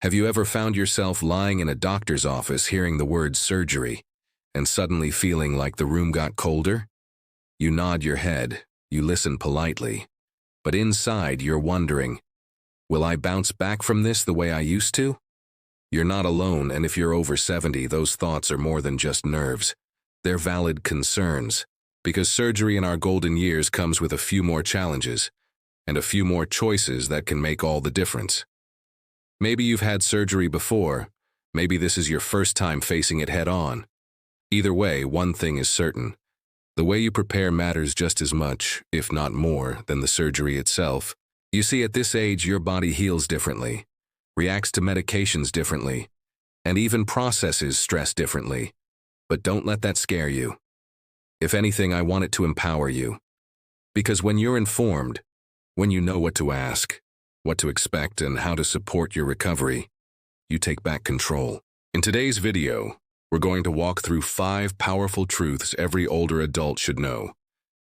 Have you ever found yourself lying in a doctor's office hearing the word surgery and suddenly feeling like the room got colder? You nod your head, you listen politely, but inside you're wondering, will I bounce back from this the way I used to? You're not alone, and if you're over 70, those thoughts are more than just nerves. They're valid concerns, because surgery in our golden years comes with a few more challenges and a few more choices that can make all the difference. Maybe you've had surgery before, maybe this is your first time facing it head-on. Either way, one thing is certain. The way you prepare matters just as much, if not more, than the surgery itself. You see, at this age, your body heals differently, reacts to medications differently, and even processes stress differently. But don't let that scare you. If anything, I want it to empower you. Because when you're informed, when you know what to ask, what to expect, and how to support your recovery, you take back control. In today's video, we're going to walk through 5 powerful truths every older adult should know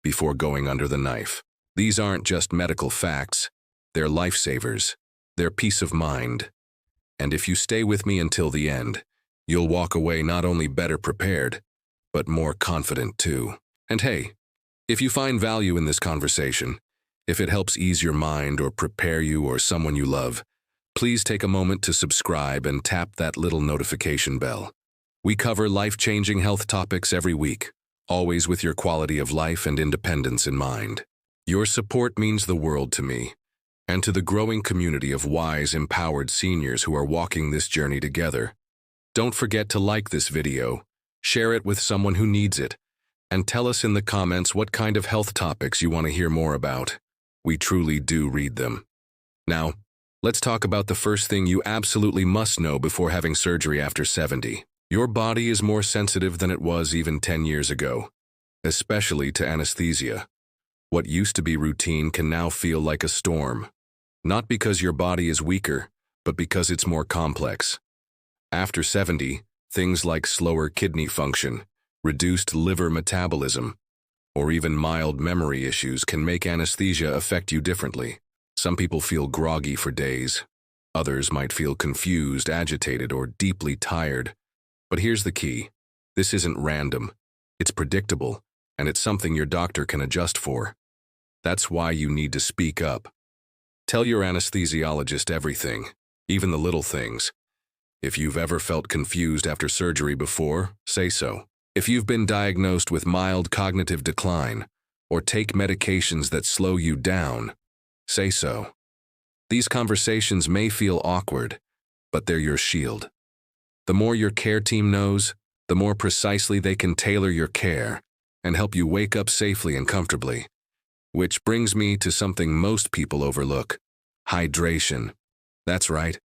before going under the knife. These aren't just medical facts, they're lifesavers, they're peace of mind. And if you stay with me until the end, you'll walk away not only better prepared, but more confident too. And hey, if you find value in this conversation, if it helps ease your mind or prepare you or someone you love, please take a moment to subscribe and tap that little notification bell. We cover life-changing health topics every week, always with your quality of life and independence in mind. Your support means the world to me, and to the growing community of wise, empowered seniors who are walking this journey together. Don't forget to like this video, share it with someone who needs it, and tell us in the comments what kind of health topics you want to hear more about. We truly do read them. Now, let's talk about the first thing you absolutely must know before having surgery after 70. Your body is more sensitive than it was even 10 years ago, especially to anesthesia. What used to be routine can now feel like a storm, not because your body is weaker, but because it's more complex. After 70, things like slower kidney function, reduced liver metabolism, or even mild memory issues can make anesthesia affect you differently. Some people feel groggy for days. Others might feel confused, agitated, or deeply tired. But here's the key. This isn't random. It's predictable, and it's something your doctor can adjust for. That's why you need to speak up. Tell your anesthesiologist everything, even the little things. If you've ever felt confused after surgery before, say so. If you've been diagnosed with mild cognitive decline, or take medications that slow you down, say so. These conversations may feel awkward, but they're your shield. The more your care team knows, the more precisely they can tailor your care and help you wake up safely and comfortably. Which brings me to something most people overlook: hydration. That's right.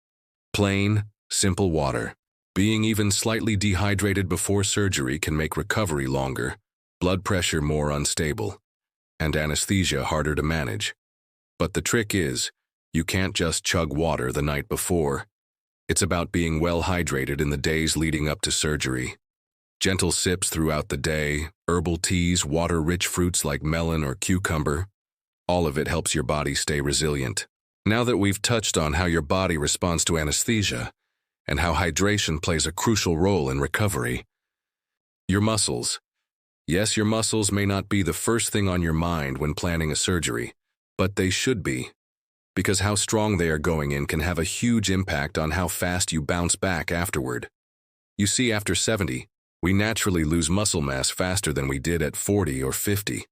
Plain, simple water. Being even slightly dehydrated before surgery can make recovery longer, blood pressure more unstable, and anesthesia harder to manage. But the trick is, you can't just chug water the night before. It's about being well hydrated in the days leading up to surgery. Gentle sips throughout the day, herbal teas, water-rich fruits like melon or cucumber, all of it helps your body stay resilient. Now that we've touched on how your body responds to anesthesia, and how hydration plays a crucial role in recovery, your muscles. Yes, your muscles may not be the first thing on your mind when planning a surgery, but they should be, because how strong they are going in can have a huge impact on how fast you bounce back afterward. You see, after 70, we naturally lose muscle mass faster than we did at 40 or 50.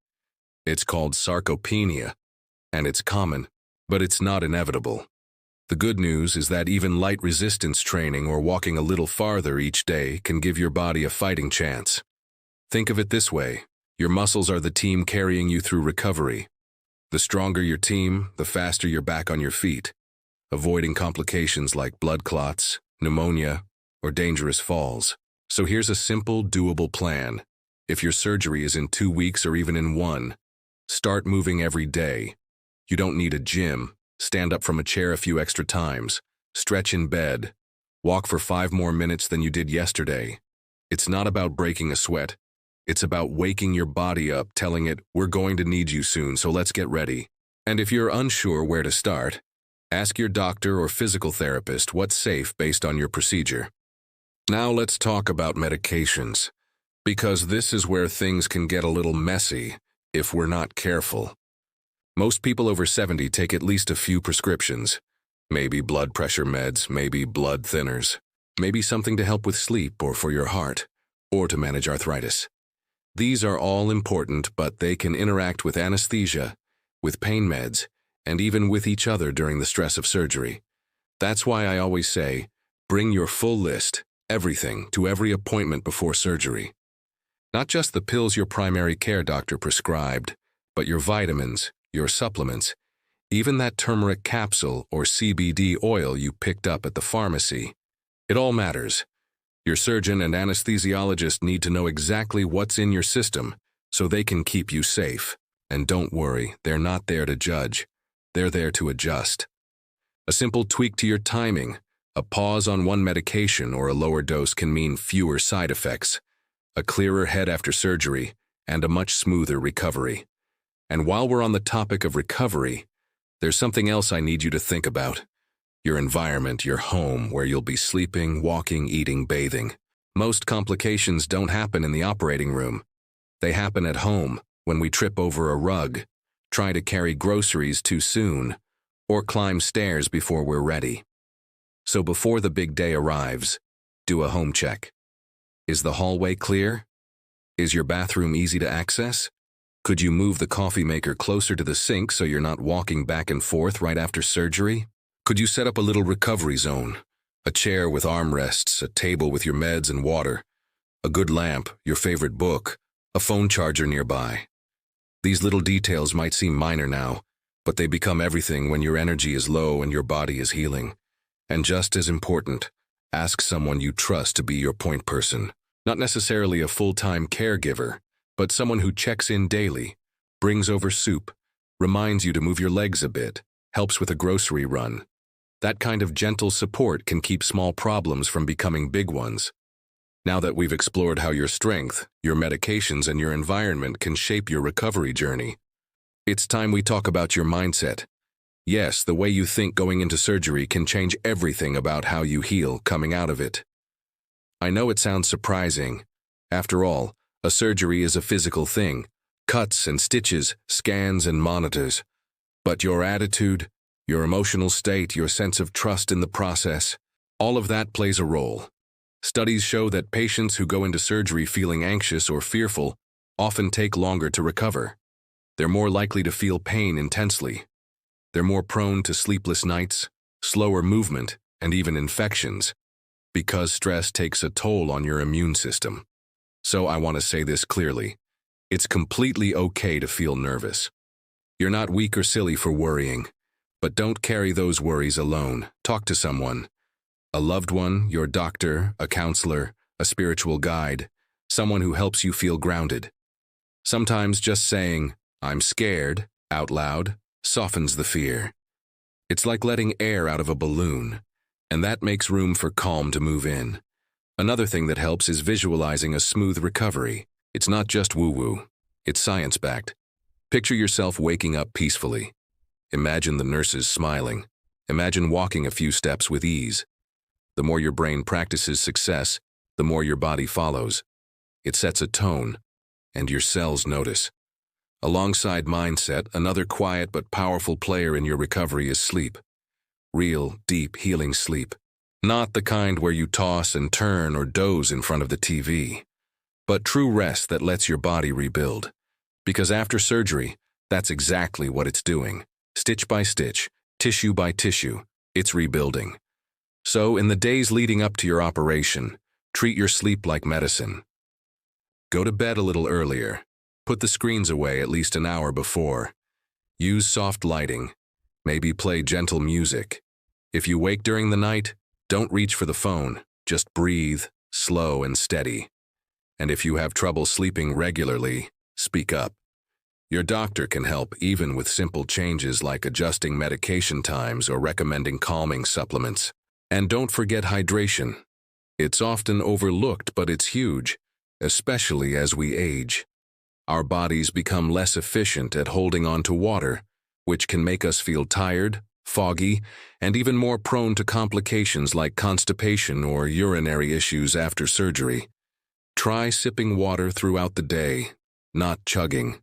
It's called sarcopenia, and it's common, but it's not inevitable. The good news is that even light resistance training or walking a little farther each day can give your body a fighting chance. Think of it this way: your muscles are the team carrying you through recovery. The stronger your team, the faster you're back on your feet, avoiding complications like blood clots, pneumonia, or dangerous falls. So here's a simple, doable plan. If your surgery is in 2 weeks or even in 1, start moving every day. You don't need a gym. Stand up from a chair a few extra times, stretch in bed, walk for 5 more minutes than you did yesterday. It's not about breaking a sweat. It's about waking your body up, telling it, we're going to need you soon, so let's get ready. And if you're unsure where to start, Ask your doctor or physical therapist what's safe based on your procedure. Now let's talk about medications, because this is where things can get a little messy if we're not careful. Most people over 70 take at least a few prescriptions. Maybe blood pressure meds, maybe blood thinners, maybe something to help with sleep or for your heart, or to manage arthritis. These are all important, but they can interact with anesthesia, with pain meds, and even with each other during the stress of surgery. That's why I always say, bring your full list, everything, to every appointment before surgery. Not just the pills your primary care doctor prescribed, but your vitamins, your supplements, even that turmeric capsule or CBD oil you picked up at the pharmacy. It all matters. Your surgeon and anesthesiologist need to know exactly what's in your system so they can keep you safe. And don't worry, they're not there to judge. They're there to adjust. A simple tweak to your timing, a pause on one medication or a lower dose can mean fewer side effects, a clearer head after surgery, and a much smoother recovery. And while we're on the topic of recovery, there's something else I need you to think about. Your environment, your home, where you'll be sleeping, walking, eating, bathing. Most complications don't happen in the operating room. They happen at home, when we trip over a rug, try to carry groceries too soon, or climb stairs before we're ready. So before the big day arrives, do a home check. Is the hallway clear? Is your bathroom easy to access? Could you move the coffee maker closer to the sink so you're not walking back and forth right after surgery? Could you set up a little recovery zone? A chair with armrests, a table with your meds and water, a good lamp, your favorite book, a phone charger nearby. These little details might seem minor now, but they become everything when your energy is low and your body is healing. And just as important, ask someone you trust to be your point person. Not necessarily a full-time caregiver, but someone who checks in daily, brings over soup, reminds you to move your legs a bit, helps with a grocery run. That kind of gentle support can keep small problems from becoming big ones. Now that we've explored how your strength, your medications, and your environment can shape your recovery journey, it's time we talk about your mindset. Yes, the way you think going into surgery can change everything about how you heal coming out of it. I know it sounds surprising. After all, a surgery is a physical thing, cuts and stitches, scans and monitors. But your attitude, your emotional state, your sense of trust in the process, all of that plays a role. Studies show that patients who go into surgery feeling anxious or fearful often take longer to recover. They're more likely to feel pain intensely. They're more prone to sleepless nights, slower movement, and even infections, because stress takes a toll on your immune system. So I want to say this clearly. It's completely okay to feel nervous. You're not weak or silly for worrying, but don't carry those worries alone. Talk to someone. A loved one, your doctor, a counselor, a spiritual guide, someone who helps you feel grounded. Sometimes just saying, "I'm scared," out loud, softens the fear. It's like letting air out of a balloon, and that makes room for calm to move in. Another thing that helps is visualizing a smooth recovery. It's not just woo-woo, it's science-backed. Picture yourself waking up peacefully. Imagine the nurses smiling. Imagine walking a few steps with ease. The more your brain practices success, the more your body follows. It sets a tone, and your cells notice. Alongside mindset, another quiet but powerful player in your recovery is sleep. Real, deep, healing sleep. Not the kind where you toss and turn or doze in front of the TV, but true rest that lets your body rebuild. Because after surgery, that's exactly what it's doing. Stitch by stitch, tissue by tissue, it's rebuilding. So in the days leading up to your operation, treat your sleep like medicine. Go to bed a little earlier. Put the screens away at least an hour before. Use soft lighting. Maybe play gentle music. If you wake during the night, don't reach for the phone. Just breathe, slow and steady. And if you have trouble sleeping regularly, speak up. Your doctor can help even with simple changes like adjusting medication times or recommending calming supplements. And don't forget hydration. It's often overlooked, but it's huge, especially as we age. Our bodies become less efficient at holding on to water, which can make us feel tired, foggy, and even more prone to complications like constipation or urinary issues after surgery. Try sipping water throughout the day, not chugging.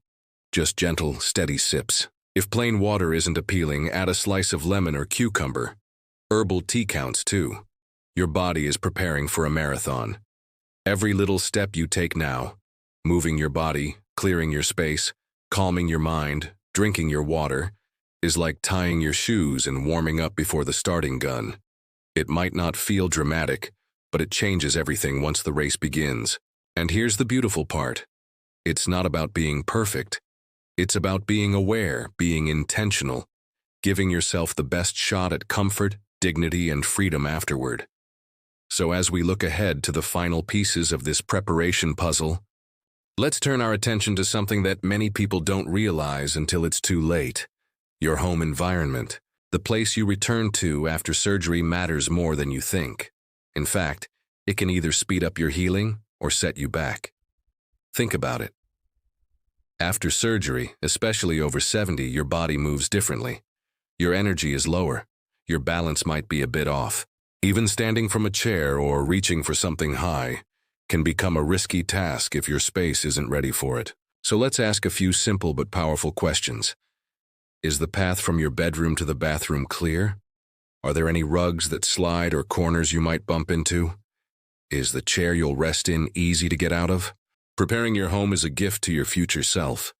Just gentle, steady sips. If plain water isn't appealing, add a slice of lemon or cucumber. Herbal tea counts too. Your body is preparing for a marathon. Every little step you take now, moving your body, clearing your space, calming your mind, drinking your water, is like tying your shoes and warming up before the starting gun. It might not feel dramatic, but it changes everything once the race begins. And here's the beautiful part. It's not about being perfect. It's about being aware, being intentional, giving yourself the best shot at comfort, dignity, and freedom afterward. So as we look ahead to the final pieces of this preparation puzzle, let's turn our attention to something that many people don't realize until it's too late. Your home environment. The place you return to after surgery matters more than you think. In fact, it can either speed up your healing or set you back. Think about it. After surgery, especially over 70, your body moves differently. Your energy is lower. Your balance might be a bit off. Even standing from a chair or reaching for something high can become a risky task if your space isn't ready for it. So let's ask a few simple but powerful questions. Is the path from your bedroom to the bathroom clear? Are there any rugs that slide or corners you might bump into? Is the chair you'll rest in easy to get out of? Preparing your home is a gift to your future self.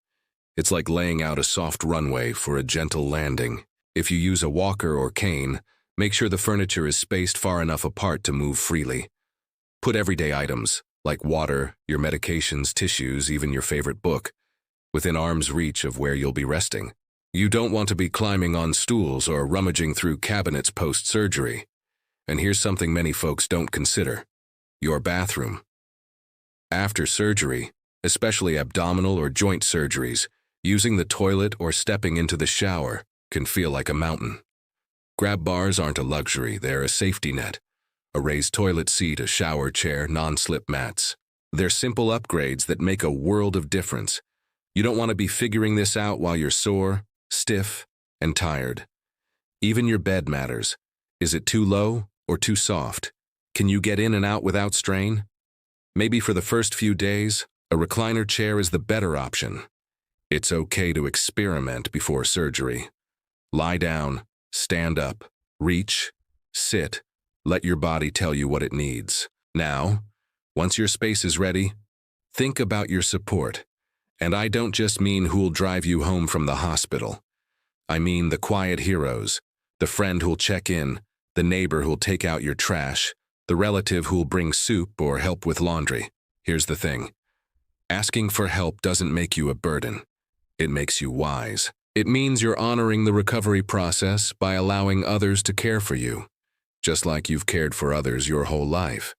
It's like laying out a soft runway for a gentle landing. If you use a walker or cane, make sure the furniture is spaced far enough apart to move freely. Put everyday items, like water, your medications, tissues, even your favorite book, within arm's reach of where you'll be resting. You don't want to be climbing on stools or rummaging through cabinets post-surgery. And here's something many folks don't consider: your bathroom. After surgery, especially abdominal or joint surgeries, using the toilet or stepping into the shower can feel like a mountain. Grab bars aren't a luxury, they're a safety net. A raised toilet seat, a shower chair, non-slip mats. They're simple upgrades that make a world of difference. You don't want to be figuring this out while you're sore, stiff, and tired. Even your bed matters. Is it too low or too soft? Can you get in and out without strain? Maybe for the first few days, a recliner chair is the better option. It's okay to experiment before surgery. Lie down, stand up, reach, sit. Let your body tell you what it needs. Now, once your space is ready, think about your support. And I don't just mean who'll drive you home from the hospital. I mean the quiet heroes, the friend who'll check in, the neighbor who'll take out your trash, the relative who'll bring soup or help with laundry. Here's the thing. Asking for help doesn't make you a burden. It makes you wise. It means you're honoring the recovery process by allowing others to care for you, just like you've cared for others your whole life.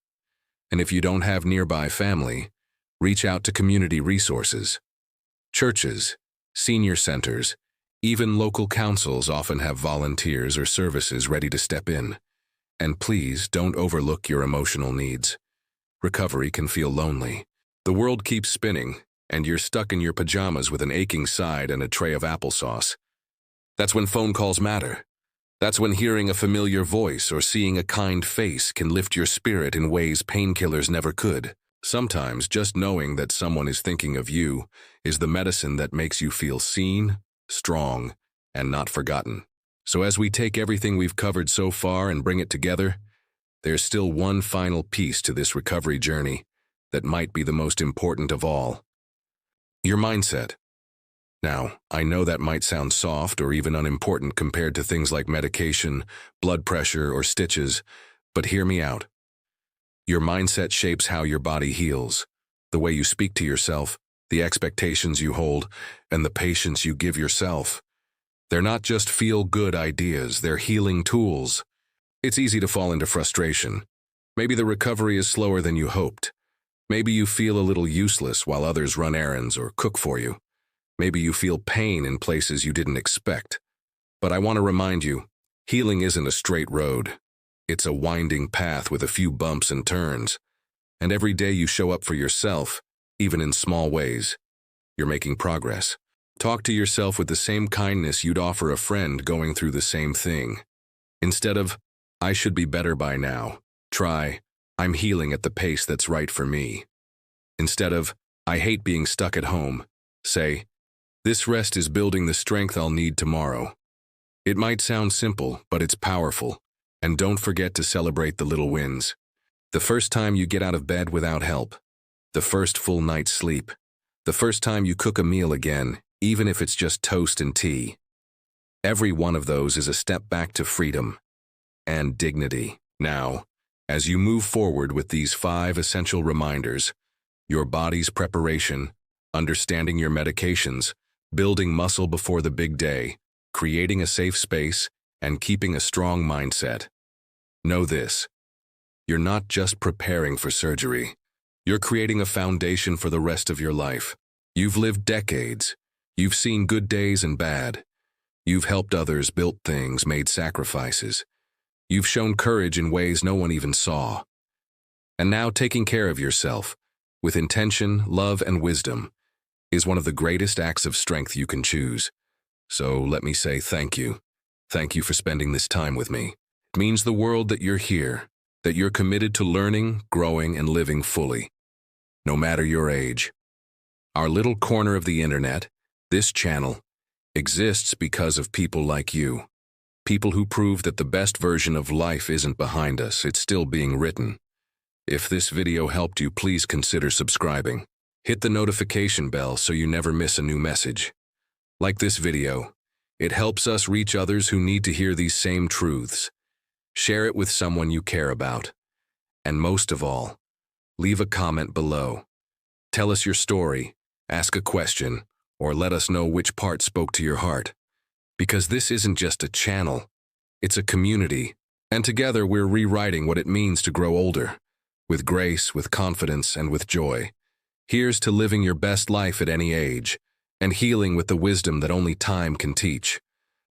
And if you don't have nearby family, reach out to community resources. Churches, senior centers, even local councils often have volunteers or services ready to step in. And please don't overlook your emotional needs. Recovery can feel lonely. The world keeps spinning, and you're stuck in your pajamas with an aching side and a tray of applesauce. That's when phone calls matter. That's when hearing a familiar voice or seeing a kind face can lift your spirit in ways painkillers never could. Sometimes just knowing that someone is thinking of you is the medicine that makes you feel seen, strong, and not forgotten. So as we take everything we've covered so far and bring it together, there's still one final piece to this recovery journey that might be the most important of all: your mindset. Now, I know that might sound soft or even unimportant compared to things like medication, blood pressure, or stitches, but hear me out. Your mindset shapes how your body heals, the way you speak to yourself, the expectations you hold, and the patience you give yourself. They're not just feel-good ideas, they're healing tools. It's easy to fall into frustration. Maybe the recovery is slower than you hoped. Maybe you feel a little useless while others run errands or cook for you. Maybe you feel pain in places you didn't expect. But I want to remind you, healing isn't a straight road. It's a winding path with a few bumps and turns. And every day you show up for yourself, even in small ways, you're making progress. Talk to yourself with the same kindness you'd offer a friend going through the same thing. Instead of, I should be better by now, try, I'm healing at the pace that's right for me. Instead of, I hate being stuck at home, say, this rest is building the strength I'll need tomorrow. It might sound simple, but it's powerful. And don't forget to celebrate the little wins. The first time you get out of bed without help. The first full night's sleep. The first time you cook a meal again, even if it's just toast and tea. Every one of those is a step back to freedom and dignity. Now, as you move forward with these 5 essential reminders, your body's preparation, understanding your medications, building muscle before the big day, creating a safe space, and keeping a strong mindset. Know this: you're not just preparing for surgery. You're creating a foundation for the rest of your life. You've lived decades. You've seen good days and bad. You've helped others, built things, made sacrifices. You've shown courage in ways no one even saw. And now taking care of yourself, with intention, love, and wisdom, is one of the greatest acts of strength you can choose. So let me say thank you. Thank you for spending this time with me. It means the world that you're here, that you're committed to learning, growing, and living fully, no matter your age. Our little corner of the internet, this channel, exists because of people like you. People who prove that the best version of life isn't behind us, it's still being written. If this video helped you, please consider subscribing. Hit the notification bell so you never miss a new message. Like this video, it helps us reach others who need to hear these same truths. Share it with someone you care about. And most of all, leave a comment below. Tell us your story, ask a question, or let us know which part spoke to your heart. Because this isn't just a channel, it's a community, and together we're rewriting what it means to grow older, with grace, with confidence, and with joy. Here's to living your best life at any age, and healing with the wisdom that only time can teach.